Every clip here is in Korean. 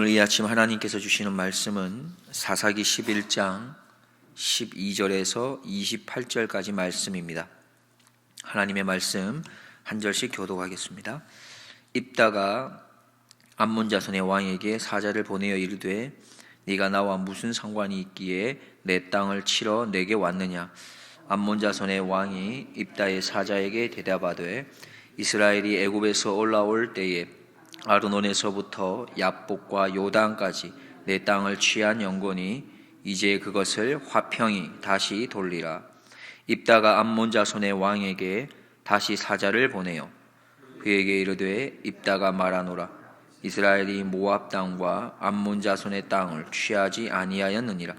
오늘 이 아침 하나님께서 주시는 말씀은 사사기 11장 12절에서 28절까지 말씀입니다. 하나님의 말씀 한 절씩 교독하겠습니다. 입다가 암몬 자손의 왕에게 사자를 보내어 이르되 네가 나와 무슨 상관이 있기에 내 땅을 치러 내게 왔느냐. 암몬 자손의 왕이 입다의 사자에게 대답하되 이스라엘이 애굽에서 올라올 때에 아르논에서부터 얍복과 요단까지 내 땅을 취한 영혼이 이제 그것을 화평히 다시 돌리라. 입다가 암몬 자손의 왕에게 다시 사자를 보내요. 그에게 이르되 입다가 말하노라. 이스라엘이 모압 땅과 암몬 자손의 땅을 취하지 아니하였느니라.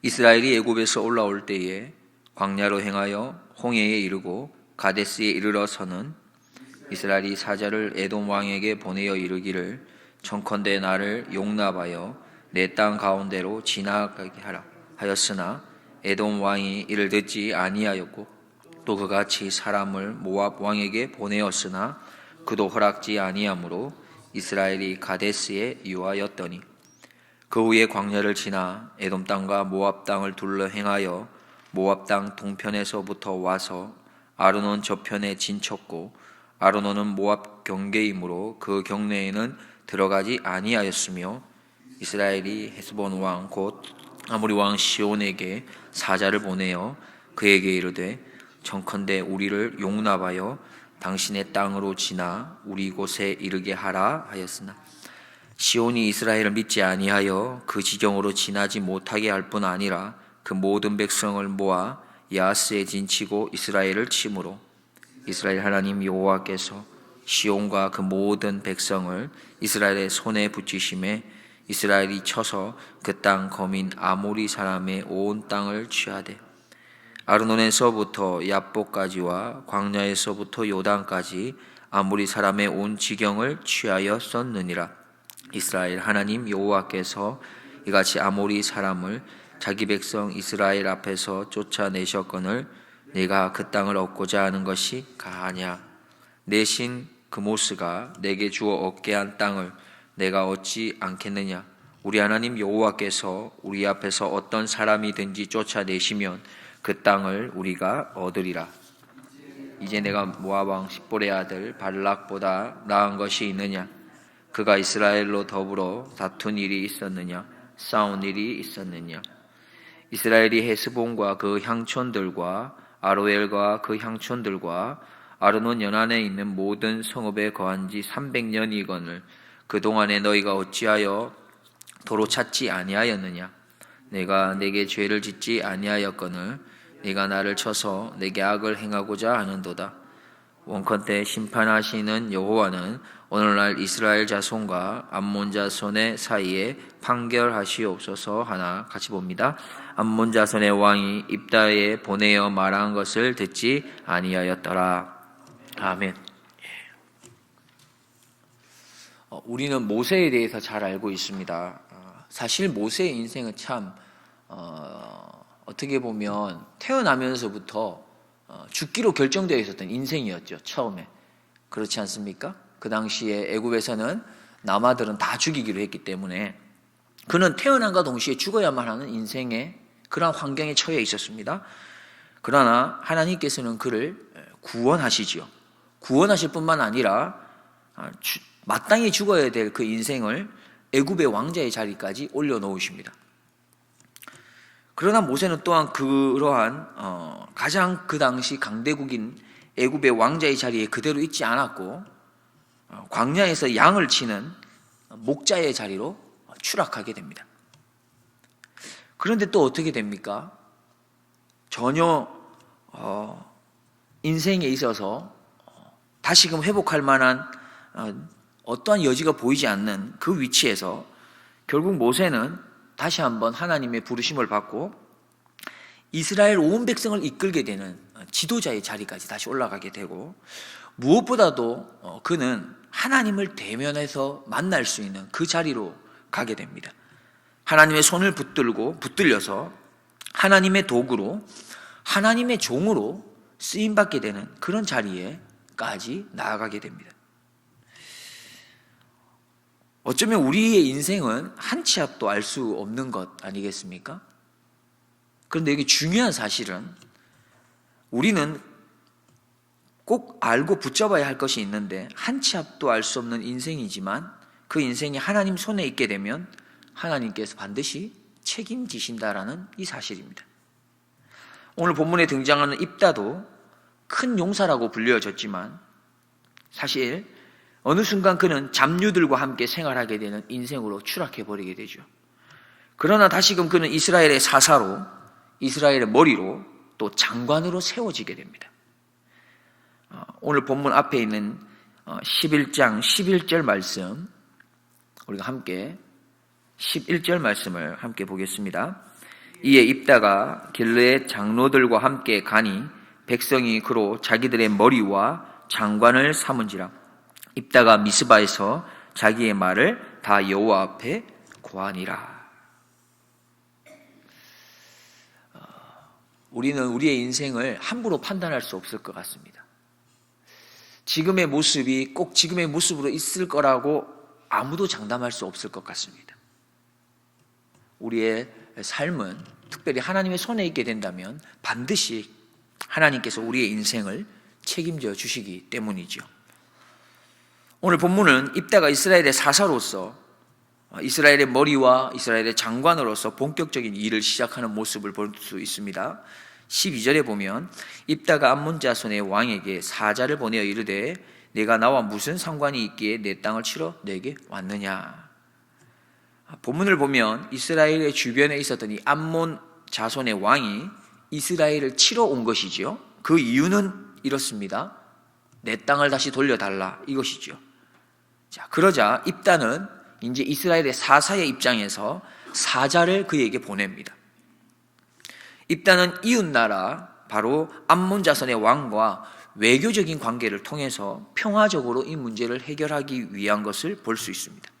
이스라엘이 애굽에서 올라올 때에 광야로 행하여 홍해에 이르고 가데스에 이르러서는 이스라엘이 사자를 에돔 왕에게 보내어 이르기를 청컨대 나를 용납하여 내 땅 가운데로 지나가게 하라 하였으나 에돔 왕이 이를 듣지 아니하였고 또 그같이 사람을 모압 왕에게 보내었으나 그도 허락지 아니하므로 이스라엘이 가데스에 유하였더니 그 후에 광야를 지나 에돔 땅과 모압 땅을 둘러 행하여 모압 땅 동편에서부터 와서 아르논 저편에 진쳤고 아르논은 모압 경계이므로 그 경내에는 들어가지 아니하였으며 이스라엘이 헤스본 왕 곧 아모리 왕 시온에게 사자를 보내어 그에게 이르되 청컨대 우리를 용납하여 당신의 땅으로 지나 우리 곳에 이르게 하라 하였으나 시온이 이스라엘을 믿지 아니하여 그 지경으로 지나지 못하게 할 뿐 아니라 그 모든 백성을 모아 야스에 진치고 이스라엘을 치므로 이스라엘 하나님 여호와께서 시온과 그 모든 백성을 이스라엘의 손에 붙이심에 이스라엘이 쳐서 그 땅 거민 아모리 사람의 온 땅을 취하되 아르논에서부터 얍복까지와 광야에서부터 요단까지 아모리 사람의 온 지경을 취하였었느니라. 이스라엘 하나님 여호와께서 이같이 아모리 사람을 자기 백성 이스라엘 앞에서 쫓아내셨거늘 네가 그 땅을 얻고자 하는 것이 가하냐. 내 신 그모스가 내게 주어 얻게 한 땅을 내가 얻지 않겠느냐. 우리 하나님 여호와께서 우리 앞에서 어떤 사람이든지 쫓아내시면 그 땅을 우리가 얻으리라. 이제 내가 모압 왕 십볼의 아들 발락보다 나은 것이 있느냐. 그가 이스라엘로 더불어 다툰 일이 있었느냐. 싸운 일이 있었느냐. 이스라엘이 헤스본과 그 향촌들과 아로엘과 그 향촌들과 아르논 연안에 있는 모든 성읍에 거한 지 300년이거늘 그동안에 너희가 어찌하여 도로 찾지 아니하였느냐. 내가 내게 죄를 짓지 아니하였거늘 네가 나를 쳐서 내게 악을 행하고자 하는도다. 원컨대 심판하시는 여호와는 오늘날 이스라엘 자손과 암몬 자손의 사이에 판결하시옵소서 하나 같이 봅니다. 암몬 자손의 왕이 입다에 보내어 말한 것을 듣지 아니하였더라. 아멘. 우리는 모세에 대해서 잘 알고 있습니다. 사실 모세의 인생은 참 어떻게 보면 태어나면서부터 죽기로 결정되어 있었던 인생이었죠. 처음에 그렇지 않습니까? 그 당시에 애굽에서는 남아들은 다 죽이기로 했기 때문에 그는 태어난과 동시에 죽어야만 하는 인생의 그런 환경에 처해 있었습니다. 그러나 하나님께서는 그를 구원하시지요. 구원하실 뿐만 아니라 마땅히 죽어야 될 그 인생을 애굽의 왕자의 자리까지 올려놓으십니다. 그러나 모세는 또한 그러한 가장 그 당시 강대국인 애굽의 왕자의 자리에 그대로 있지 않았고 광야에서 양을 치는 목자의 자리로 추락하게 됩니다. 그런데 또 어떻게 됩니까? 전혀 인생에 있어서 다시금 회복할 만한 어떠한 여지가 보이지 않는 그 위치에서 결국 모세는 다시 한번 하나님의 부르심을 받고 이스라엘 온 백성을 이끌게 되는 지도자의 자리까지 다시 올라가게 되고 무엇보다도 그는 하나님을 대면해서 만날 수 있는 그 자리로 가게 됩니다. 하나님의 손을 붙들려서 하나님의 도구로 하나님의 종으로 쓰임받게 되는 그런 자리에까지 나아가게 됩니다. 어쩌면 우리의 인생은 한 치 앞도 알 수 없는 것 아니겠습니까? 그런데 여기 중요한 사실은 우리는 꼭 알고 붙잡아야 할 것이 있는데 한 치 앞도 알 수 없는 인생이지만 그 인생이 하나님 손에 있게 되면 하나님께서 반드시 책임지신다라는 이 사실입니다. 오늘 본문에 등장하는 입다도 큰 용사라고 불려졌지만 사실 어느 순간 그는 잡류들과 함께 생활하게 되는 인생으로 추락해버리게 되죠. 그러나 다시금 그는 이스라엘의 사사로, 이스라엘의 머리로, 또 장관으로 세워지게 됩니다. 오늘 본문 앞에 있는 11장 11절 말씀, 우리가 함께 11절 말씀을 함께 보겠습니다. 이에 입다가 길르의 장로들과 함께 가니 백성이 그로 자기들의 머리와 장관을 삼은지라. 입다가 미스바에서 자기의 말을 다 여호와 앞에 고하니라. 우리는 우리의 인생을 함부로 판단할 수 없을 것 같습니다. 지금의 모습이 꼭 지금의 모습으로 있을 거라고 아무도 장담할 수 없을 것 같습니다. 우리의 삶은 특별히 하나님의 손에 있게 된다면 반드시 하나님께서 우리의 인생을 책임져 주시기 때문이죠. 오늘 본문은 입다가 이스라엘의 사사로서, 이스라엘의 머리와 이스라엘의 장관으로서 본격적인 일을 시작하는 모습을 볼 수 있습니다. 12절에 보면 입다가 암몬 자손의 왕에게 사자를 보내어 이르되 내가 나와 무슨 상관이 있기에 내 땅을 치러 내게 왔느냐. 본문을 보면 이스라엘의 주변에 있었던 이 암몬 자손의 왕이 이스라엘을 치러 온 것이지요. 그 이유는 이렇습니다. 내 땅을 다시 돌려달라, 이것이죠. 자, 그러자 입다는 이제 이스라엘의 사사의 입장에서 사자를 그에게 보냅니다. 입다는 이웃나라 바로 암몬 자손의 왕과 외교적인 관계를 통해서 평화적으로 이 문제를 해결하기 위한 것을 볼 수 있습니다.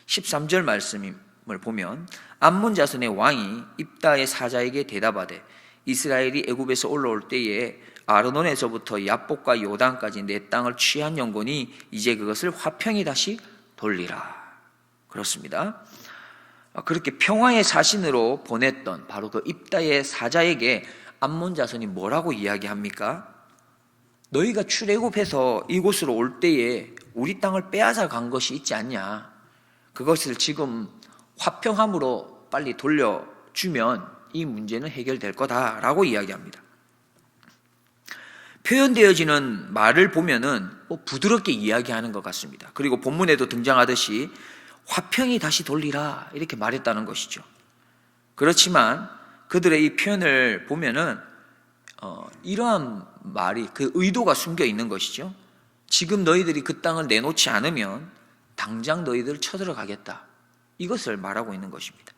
13절 말씀을 보면 암몬 자손의 왕이 입다의 사자에게 대답하되 이스라엘이 애굽에서 올라올 때에 아르논에서부터 야복과 요단까지 내 땅을 취한 영혼이 이제 그것을 화평히 다시 돌리라. 그렇습니다. 그렇게 평화의 사신으로 보냈던 바로 그 입다의 사자에게 암몬 자손이 뭐라고 이야기합니까? 너희가 출애굽해서 이곳으로 올 때에 우리 땅을 빼앗아 간 것이 있지 않냐? 그것을 지금 화평함으로 빨리 돌려주면 이 문제는 해결될 거다라고 이야기합니다. 표현되어지는 말을 보면은 부드럽게 이야기하는 것 같습니다. 그리고 본문에도 등장하듯이 화평히 다시 돌리라 이렇게 말했다는 것이죠. 그렇지만 그들의 이 표현을 보면은 이러한 말이 그 의도가 숨겨 있는 것이죠. 지금 너희들이 그 땅을 내놓지 않으면 당장 너희들을 쳐들어가겠다, 이것을 말하고 있는 것입니다.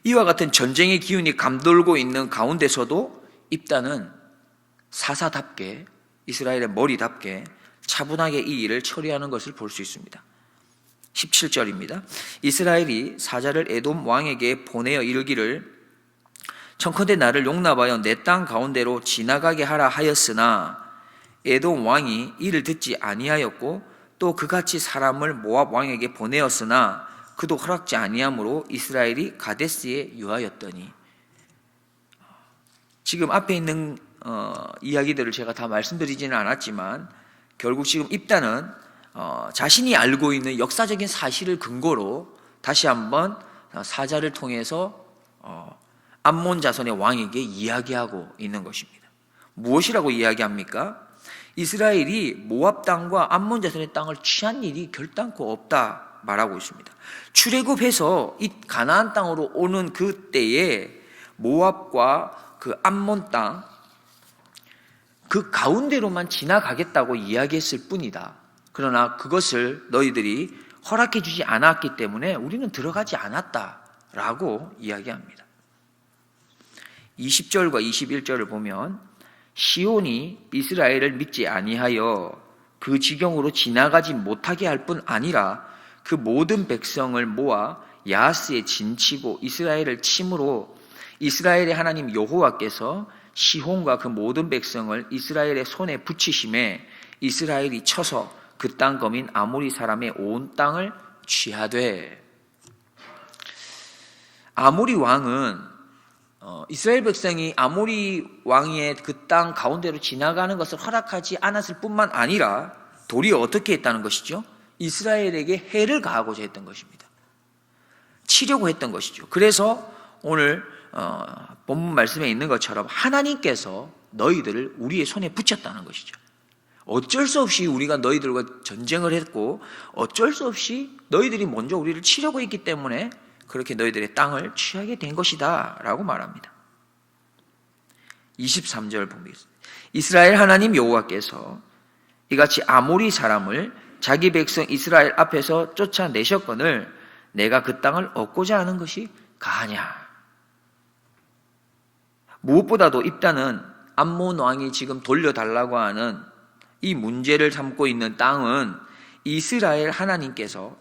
이와 같은 전쟁의 기운이 감돌고 있는 가운데서도 입다는 사사답게, 이스라엘의 머리답게 차분하게 이 일을 처리하는 것을 볼 수 있습니다. 17절입니다. 이스라엘이 사자를 에돔 왕에게 보내어 이르기를 청컨대 나를 용납하여 내 땅 가운데로 지나가게 하라 하였으나 에돔 왕이 이를 듣지 아니하였고 또 그같이 사람을 모압 왕에게 보내었으나 그도 허락지 아니하므로 이스라엘이 가데스에 유하였더니. 지금 앞에 있는 이야기들을 제가 다 말씀드리지는 않았지만 결국 지금 입다는 자신이 알고 있는 역사적인 사실을 근거로 다시 한번 사자를 통해서 암몬 자손의 왕에게 이야기하고 있는 것입니다. 무엇이라고 이야기합니까? 이스라엘이 모압 땅과 암몬 자손의 땅을 취한 일이 결단코 없다 말하고 있습니다. 출애굽해서 이 가나안 땅으로 오는 그때에 모압과 그 암몬 땅 그 가운데로만 지나가겠다고 이야기했을 뿐이다. 그러나 그것을 너희들이 허락해 주지 않았기 때문에 우리는 들어가지 않았다라고 이야기합니다. 20절과 21절을 보면 시온이 이스라엘을 믿지 아니하여 그 지경으로 지나가지 못하게 할 뿐 아니라 그 모든 백성을 모아 야하스에 진치고 이스라엘을 침으로 이스라엘의 하나님 여호와께서 시온과 그 모든 백성을 이스라엘의 손에 붙이심에 이스라엘이 쳐서 그 땅 거민 아모리 사람의 온 땅을 취하되. 아모리 왕은 이스라엘 백성이 아모리 왕의 그 땅 가운데로 지나가는 것을 허락하지 않았을 뿐만 아니라 도리어 어떻게 했다는 것이죠? 이스라엘에게 해를 가하고자 했던 것입니다. 치려고 했던 것이죠. 그래서 오늘 본문 말씀에 있는 것처럼 하나님께서 너희들을 우리의 손에 붙였다는 것이죠. 어쩔 수 없이 우리가 너희들과 전쟁을 했고 어쩔 수 없이 너희들이 먼저 우리를 치려고 했기 때문에 그렇게 너희들의 땅을 취하게 된 것이다 라고 말합니다. 23절 보겠습니다. 이스라엘 하나님 여호와께서 이같이 아모리 사람을 자기 백성 이스라엘 앞에서 쫓아내셨거늘 내가 그 땅을 얻고자 하는 것이 가하냐. 무엇보다도 입다는 암몬 왕이 지금 돌려달라고 하는 이 문제를 삼고 있는 땅은 이스라엘의 하나님께서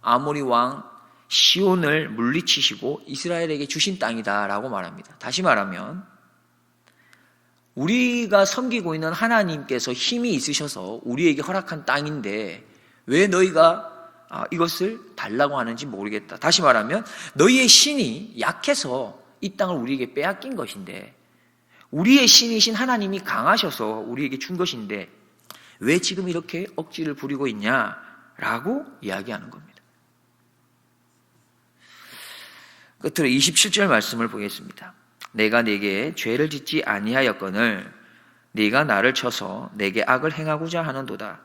아모리 왕 시온을 물리치시고 이스라엘에게 주신 땅이다라고 말합니다. 다시 말하면 우리가 섬기고 있는 하나님께서 힘이 있으셔서 우리에게 허락한 땅인데 왜 너희가 이것을 달라고 하는지 모르겠다. 다시 말하면 너희의 신이 약해서 이 땅을 우리에게 빼앗긴 것인데 우리의 신이신 하나님이 강하셔서 우리에게 준 것인데 왜 지금 이렇게 억지를 부리고 있냐라고 이야기하는 겁니다. 끝으로 27절 말씀을 보겠습니다. 내가 네게 죄를 짓지 아니하였거늘 네가 나를 쳐서 내게 악을 행하고자 하는도다.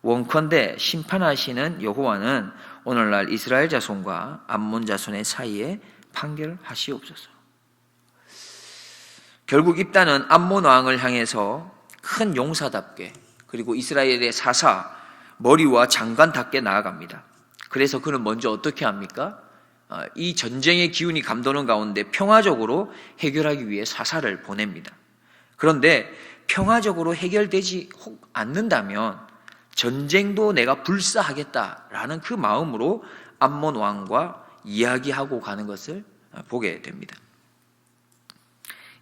원컨대 심판하시는 여호와는 오늘날 이스라엘 자손과 암몬 자손의 사이에 판결하시옵소서. 결국 입다는 암몬 왕을 향해서 큰 용사답게 그리고 이스라엘의 사사 머리와 장관답게 나아갑니다. 그래서 그는 먼저 어떻게 합니까? 이 전쟁의 기운이 감도는 가운데 평화적으로 해결하기 위해 사사를 보냅니다. 그런데 평화적으로 해결되지 않는다면 전쟁도 내가 불사하겠다라는 그 마음으로 암몬 왕과 이야기하고 가는 것을 보게 됩니다.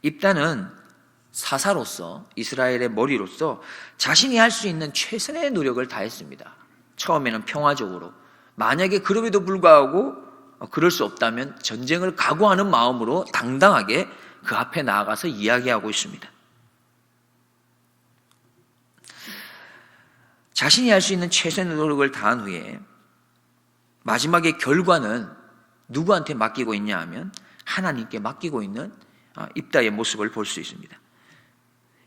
입다는 사사로서 이스라엘의 머리로서 자신이 할 수 있는 최선의 노력을 다했습니다. 처음에는 평화적으로. 만약에 그럼에도 불구하고 그럴 수 없다면 전쟁을 각오하는 마음으로 당당하게 그 앞에 나아가서 이야기하고 있습니다. 자신이 할 수 있는 최선의 노력을 다한 후에 마지막에 결과는 누구한테 맡기고 있냐 하면 하나님께 맡기고 있는 입다의 모습을 볼 수 있습니다.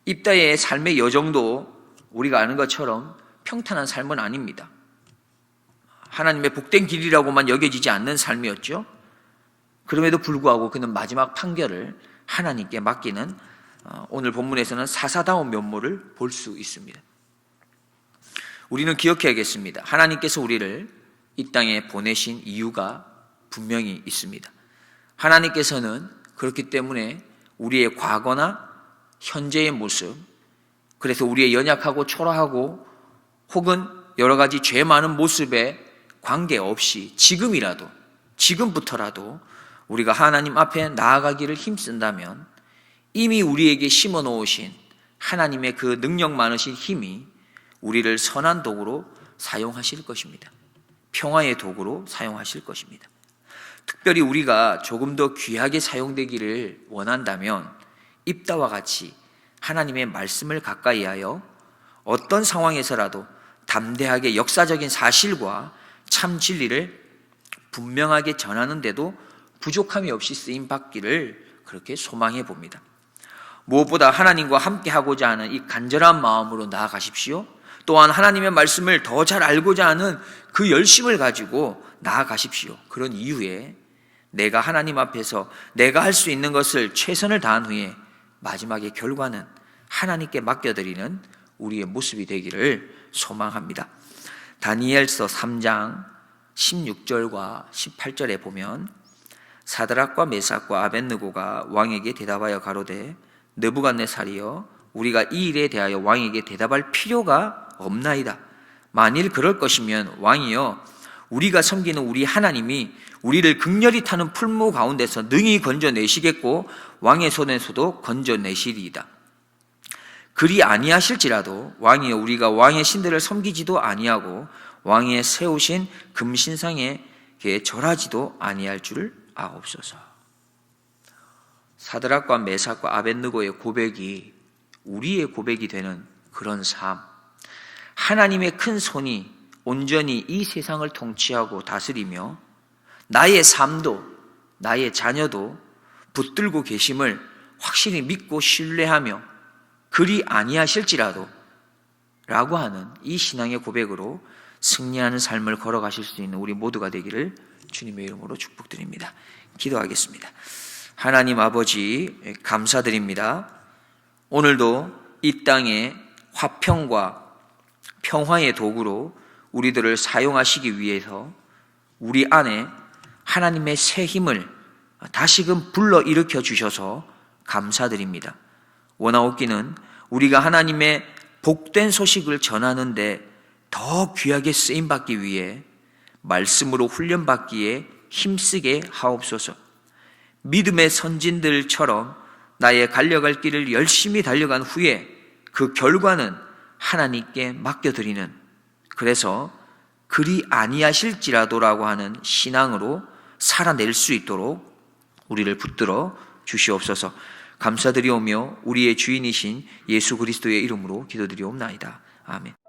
입다의 삶의 여정도 우리가 아는 것처럼 평탄한 삶은 아닙니다. 하나님의 복된 길이라고만 여겨지지 않는 삶이었죠. 그럼에도 불구하고 그는 마지막 판결을 하나님께 맡기는 오늘 본문에서는 사사다운 면모를 볼 수 있습니다. 우리는 기억해야겠습니다. 하나님께서 우리를 이 땅에 보내신 이유가 분명히 있습니다. 하나님께서는 그렇기 때문에 우리의 과거나 현재의 모습, 그래서 우리의 연약하고 초라하고 혹은 여러 가지 죄 많은 모습에 관계없이 지금부터라도 우리가 하나님 앞에 나아가기를 힘쓴다면 이미 우리에게 심어 놓으신 하나님의 그 능력 많으신 힘이 우리를 선한 도구로 사용하실 것입니다. 평화의 도구로 사용하실 것입니다. 특별히 우리가 조금 더 귀하게 사용되기를 원한다면 입다와 같이 하나님의 말씀을 가까이 하여 어떤 상황에서라도 담대하게 역사적인 사실과 참 진리를 분명하게 전하는데도 부족함이 없이 쓰임받기를 그렇게 소망해 봅니다. 무엇보다 하나님과 함께 하고자 하는 이 간절한 마음으로 나아가십시오. 또한 하나님의 말씀을 더 잘 알고자 하는 그 열심을 가지고 나아가십시오. 그런 이후에 내가 하나님 앞에서 내가 할 수 있는 것을 최선을 다한 후에 마지막의 결과는 하나님께 맡겨드리는 우리의 모습이 되기를 소망합니다. 다니엘서 3장 16절과 18절에 보면 사드락과 메삭과 아벳느고가 왕에게 대답하여 가로되 느부갓네살이여 우리가 이 일에 대하여 왕에게 대답할 필요가 없나이다. 만일 그럴 것이면 왕이여 우리가 섬기는 우리 하나님이 우리를 극렬히 타는 풀무 가운데서 능히 건져내시겠고 왕의 손에서도 건져내시리이다. 그리 아니하실지라도 왕이여 우리가 왕의 신들을 섬기지도 아니하고 왕의 세우신 금신상에 절하지도 아니할 줄을 아옵소서. 사드락과 메삭과 아벳느고의 고백이 우리의 고백이 되는 그런 삶, 하나님의 큰 손이 온전히 이 세상을 통치하고 다스리며 나의 삶도 나의 자녀도 붙들고 계심을 확실히 믿고 신뢰하며 그리 아니하실지라도 라고 하는 이 신앙의 고백으로 승리하는 삶을 걸어가실 수 있는 우리 모두가 되기를 주님의 이름으로 축복드립니다. 기도하겠습니다. 하나님 아버지 감사드립니다. 오늘도 이 땅에 화평과 평화의 도구로 우리들을 사용하시기 위해서 우리 안에 하나님의 새 힘을 다시금 불러일으켜 주셔서 감사드립니다. 원하옵기는 우리가 하나님의 복된 소식을 전하는데 더 귀하게 쓰임받기 위해 말씀으로 훈련받기에 힘쓰게 하옵소서. 믿음의 선진들처럼 나의 달려갈 길을 열심히 달려간 후에 그 결과는 하나님께 맡겨드리는, 그래서 그리 아니하실지라도라고 하는 신앙으로 살아낼 수 있도록 우리를 붙들어 주시옵소서. 감사드리오며 우리의 주인이신 예수 그리스도의 이름으로 기도드리옵나이다. 아멘.